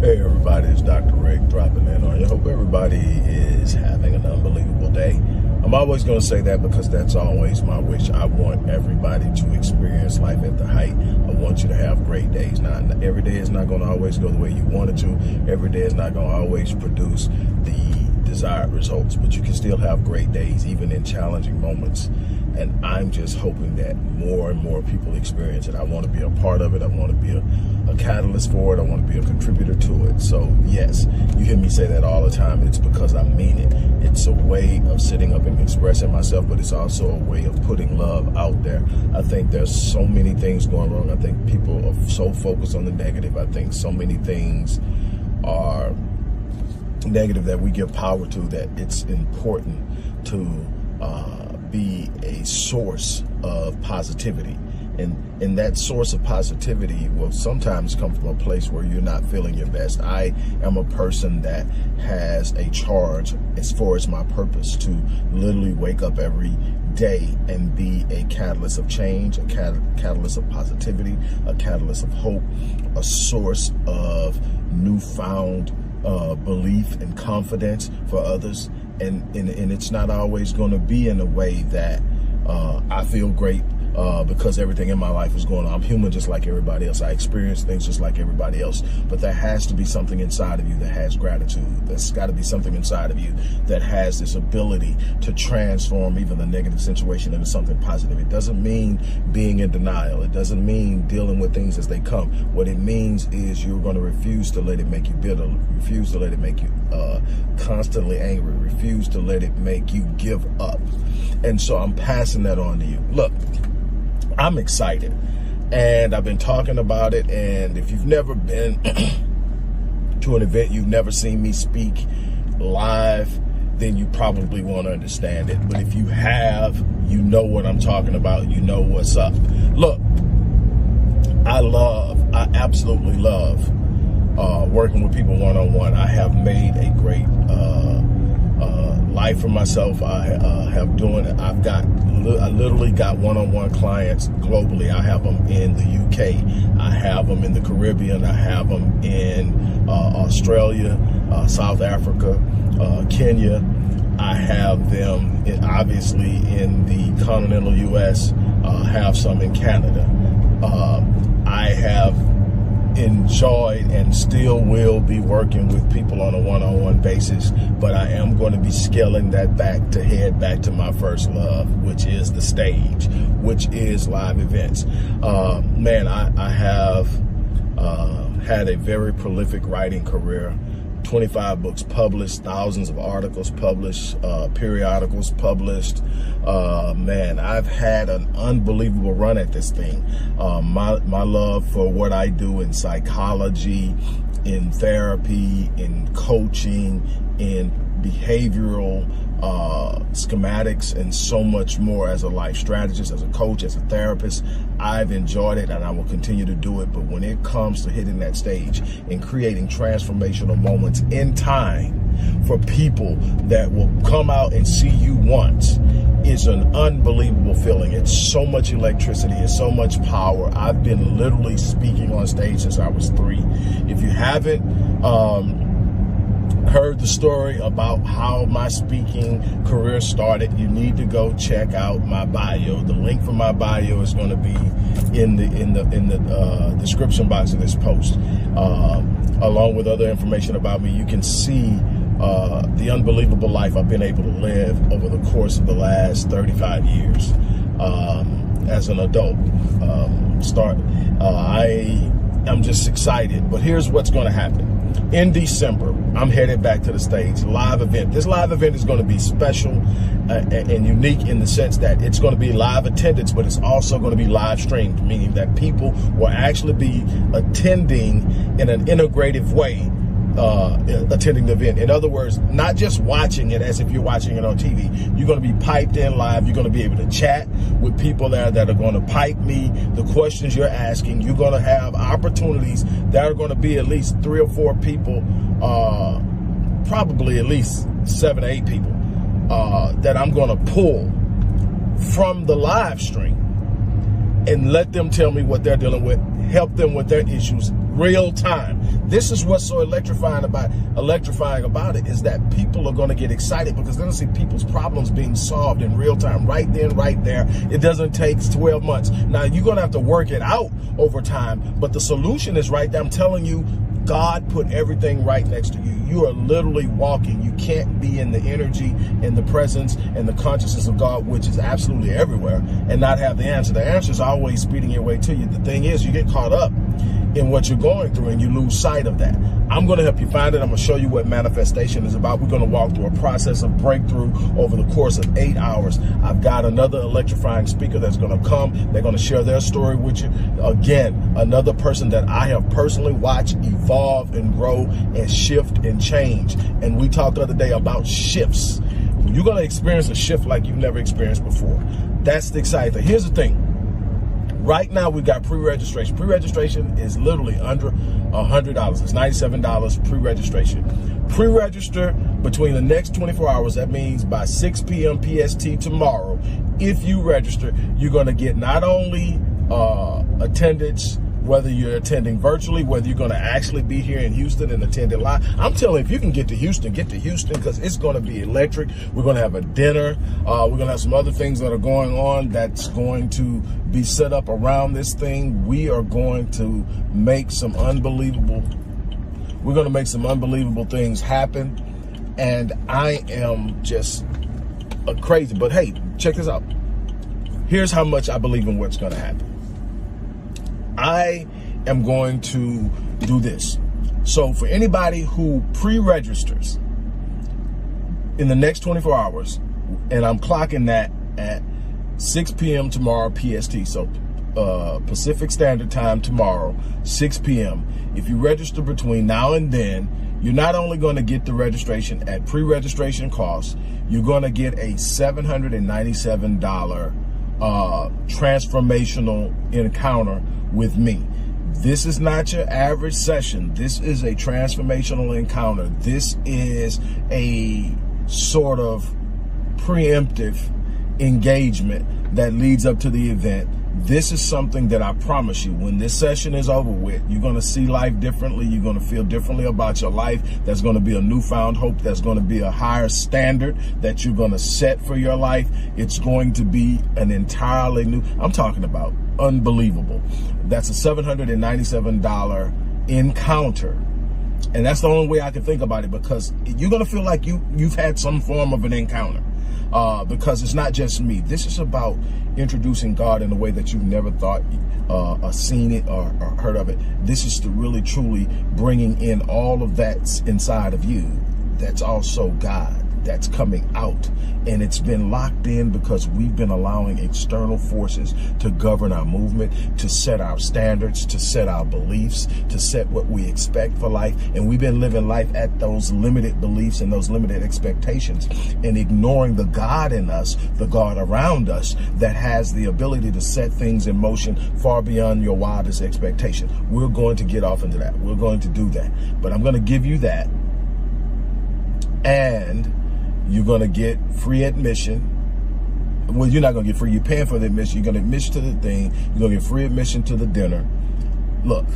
Hey everybody, it's Dr. Rick dropping in on you. Hope everybody is having an unbelievable day. I'm always going to say that because that's always my wish. I want everybody to experience life at the height. I want you to have great days. Now, every day is not going to always go the way you want it to. Every day is not going to always produce the desired results, but you can still have great days, even in challenging moments. And I'm just hoping that more and more people experience it. I want to be a part of it. I want to be a catalyst for it. I want to be a contributor to it. So yes, you hear me say that all the time. It's because I mean it. It's a way of sitting up and expressing myself, but it's also a way of putting love out there. I think there's so many things going wrong. I think people are so focused on the negative. I think so many things are negative that we give power to, that it's important to be a source of positivity. And that source of positivity will sometimes come from a place where you're not feeling your best. I am a person that has a charge as far as my purpose to literally wake up every day and be a catalyst of change, a catalyst of positivity, a catalyst of hope, a source of newfound belief and confidence for others. And it's not always going to be in a way that I feel great because everything in my life is going on. I'm human just like everybody else. I experience things just like everybody else. But there has to be something inside of you that has gratitude. There's got to be something inside of you that has this ability to transform even the negative situation into something positive. It doesn't mean being in denial. It doesn't mean dealing with things as they come. What it means is you're going to refuse to let it make you bitter, refuse to let it make you constantly angry, refuse to let it make you give up. And so I'm passing that on to you. Look, I'm excited, and I've been talking about it, and if you've never been to an event, you've never seen me speak live, then you probably won't understand it. But if you have, you know what I'm talking about, you know what's up. Look, I absolutely love working with people one-on-one. I have made a great life for myself. I literally got one-on-one clients globally. I have them in the UK. I have them in the Caribbean. I have them in Australia, South Africa, Kenya. I have them obviously in the continental US. Have some in Canada. I have enjoyed and still will be working with people on a one-on-one basis, but I am going to be scaling that back to head back to my first love, which is the stage, which is live events. Man, I have had a very prolific writing career. 25 books published, thousands of articles published, periodicals published. Man, I've had an unbelievable run at this thing. My love for what I do in psychology, in therapy, in coaching, in behavioral schematics, and so much more as a life strategist, as a coach, as a therapist. I've enjoyed it, and I will continue to do it. But when it comes to hitting that stage and creating transformational moments in time for people that will come out and see you once, is an unbelievable feeling. It's so much electricity, it's so much power. I've been literally speaking on stage since I was 3. If you haven't heard the story about how my speaking career started, you need to go check out my bio. The link for my bio is going to be in the description box of this post, along with other information about me. You can see the unbelievable life I've been able to live over the course of the last 35 years as an adult. I'm just excited, but here's what's going to happen. In December, I'm headed back to the stage, live event. This live event is going to be special and unique in the sense that it's going to be live attendance, but it's also going to be live streamed, meaning that people will actually be attending in an integrative way, attending the event. In other words, not just watching it as if you're watching it on TV. You're going to be piped in live. You're going to be able to chat with people there that are going to pipe me the questions you're asking. You're going to have opportunities that are going to be at least 3 or 4 people, probably at least 7 or 8 people that I'm going to pull from the live stream and let them tell me what they're dealing with, help them with their issues real time. This is what's so electrifying about it, is that people are going to get excited because they're going to see people's problems being solved in real time, right then, right there. It doesn't take 12 months. Now, you're going to have to work it out over time, but the solution is right there. I'm telling you, God put everything right next to you. You are literally walking. You can't be in the energy and the presence and the consciousness of God, which is absolutely everywhere, and not have the answer. The answer is always speeding your way to you. The thing is, you get caught up in what you're going through and you lose sight of that. I'm going to help you find it. I'm going to show you what manifestation is about. We're going to walk through a process of breakthrough over the course of 8 hours. I've got another electrifying speaker that's going to come. They're going to share their story with you. Again, another person that I have personally watched evolve and grow and shift and change. And we talked the other day about shifts. You're going to experience a shift like you've never experienced before. That's the exciting thing. Here's the thing. Right now, we've got pre-registration. Pre-registration is literally under $100. It's $97 pre-registration. Pre-register between the next 24 hours. That means by 6 p.m. PST tomorrow, if you register, you're going to get not only attendance, whether you're attending virtually, whether you're going to actually be here in Houston and attend it live. I'm telling you, if you can get to Houston because it's going to be electric. We're going to have a dinner. We're going to have some other things that are going on that's going to be set up around this thing. We are going to make some unbelievable things happen. And I am just crazy. But hey, check this out. Here's how much I believe in what's going to happen. I am going to do this. So for anybody who pre-registers in the next 24 hours, and I'm clocking that at 6 p.m. tomorrow PST, so Pacific Standard Time tomorrow, 6 p.m. If you register between now and then, you're not only going to get the registration at pre-registration cost, you're going to get a $797 transformational encounter with me. This is not your average session. This is a transformational encounter. This is a sort of preemptive engagement that leads up to the event. This is something that I promise you, when this session is over with, you're going to see life differently. You're going to feel differently about your life. There's going to be a newfound hope. There's going to be a higher standard that you're going to set for your life. It's going to be an entirely new, I'm talking about unbelievable. That's a $797 encounter. And that's the only way I can think about it, because you're going to feel like you've had some form of an encounter. Because it's not just me. This is about introducing God in a way that you've never thought or seen it or heard of it. This is to really, truly bringing in all of that's inside of you. That's also God. That's coming out, and it's been locked in because we've been allowing external forces to govern our movement, to set our standards, to set our beliefs, to set what we expect for life. And we've been living life at those limited beliefs and those limited expectations, and ignoring the God in us, the God around us that has the ability to set things in motion far beyond your wildest expectation. We're going to get off into that. We're going to do that. But I'm going to give you that, and you're going to get free admission. Well, you're not going to get free. You're paying for the admission. You're going to admission to the thing. You're going to get free admission to the dinner. Look,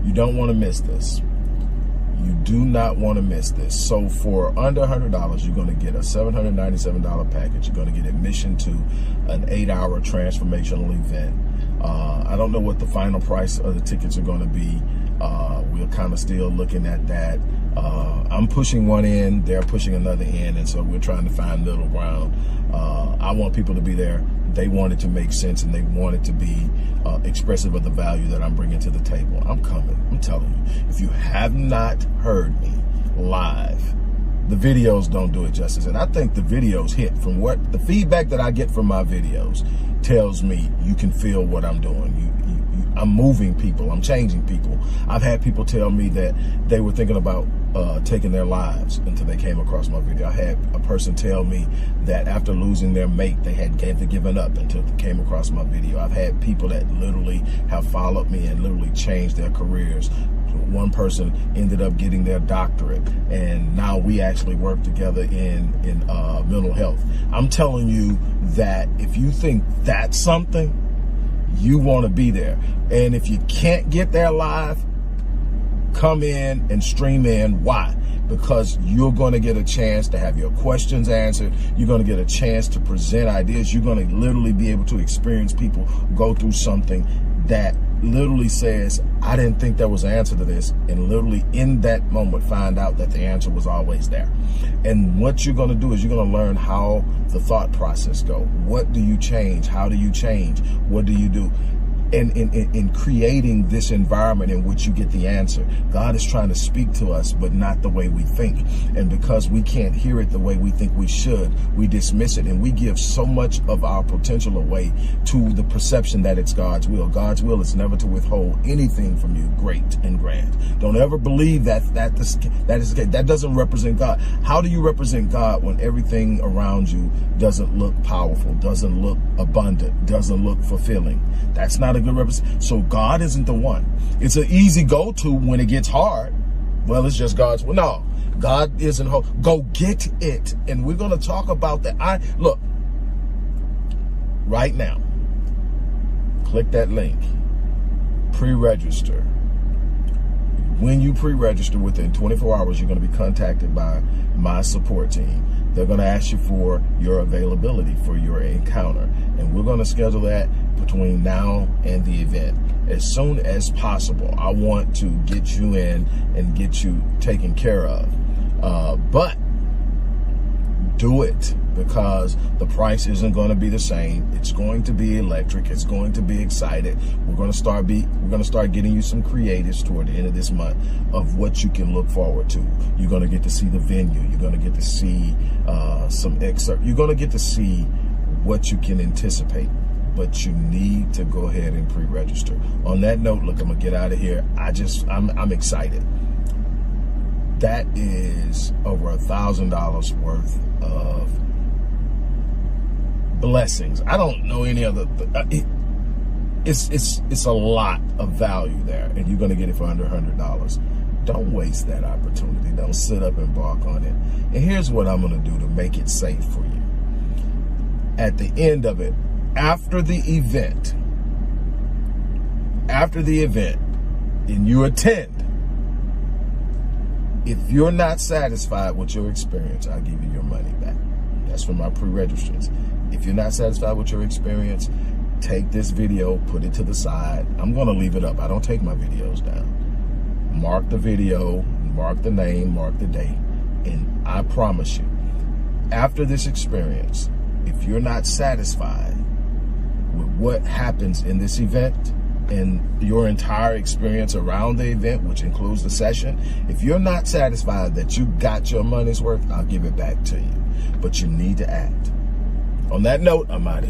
you don't want to miss this. You do not want to miss this. So for under $100, you're going to get a $797 package. You're going to get admission to an 8-hour transformational event. I don't know what the final price of the tickets are going to be. We're kind of still looking at that. I'm pushing one end, they're pushing another end, and so we're trying to find middle ground. I want people to be there. They want it to make sense, and they want it to be expressive of the value that I'm bringing to the table. I'm coming. I'm telling you. If you have not heard me live, the videos don't do it justice. And I think the videos hit. From what the feedback that I get from my videos tells me, you can feel what I'm doing. I'm moving people. I'm changing people. I've had people tell me that they were thinking about taking their lives until they came across my video. I had a person tell me that after losing their mate, they had given up until they came across my video. I've had people that literally have followed me and literally changed their careers. One person ended up getting their doctorate, and now we actually work together in mental health. I'm telling you that if you think that's something, you want to be there. And if you can't get there live, come in and stream in. Why? Because you're going to get a chance to have your questions answered. You're going to get a chance to present ideas. You're going to literally be able to experience people go through something that literally says, I didn't think there was an answer to this, and literally in that moment find out that the answer was always there. And what you're going to do is you're going to learn how the thought process go. What do you change? How do you change? What do you do? And in creating this environment in which you get the answer, God is trying to speak to us, but not the way we think. And because we can't hear it the way we think we should, we dismiss it, and we give so much of our potential away to the perception that it's God's will. God's will is never to withhold anything from you great and grand. Don't ever believe that is the case. That doesn't represent God. How do you represent God when everything around you doesn't look powerful, doesn't look abundant, doesn't look fulfilling? That's not a good representation. So God isn't the one. It's an easy go-to when it gets hard. Well, it's just God's will. No, God isn't. Go get it. And we're going to talk about that. Look, right now, click that link, pre-register. When you pre-register, within 24 hours, you're going to be contacted by my support team. They're going to ask you for your availability for your encounter. And we're going to schedule that between now and the event as soon as possible. I want to get you in and get you taken care of. But do it, because the price isn't going to be the same. It's going to be electric. It's going to be excited. We're going to start getting you some creatives toward the end of this month of what you can look forward to. You're going to get to see the venue. You're going to get to see some excerpt. You're going to get to see what you can anticipate. But you need to go ahead and pre-register. On that note, look, I'm gonna get out of here. I'm excited. That is over $1,000 worth of blessings. I don't know any other. It's a lot of value there, and you're gonna get it for under $100. Don't waste that opportunity. Don't sit up and balk on it. And here's what I'm gonna do to make it safe for you. At the end of it, after the event, and you attend, if you're not satisfied with your experience, I'll give you your money back. That's for my pre-registrants. If you're not satisfied with your experience, take this video, put it to the side. I'm going to leave it up. I don't take my videos down. Mark the video, mark the name, mark the date, and I promise you, after this experience, if you're not satisfied with what happens in this event and your entire experience around the event, which includes the session, if you're not satisfied that you got your money's worth, I'll give it back to you. But you need to act. On that note, I'm out of here.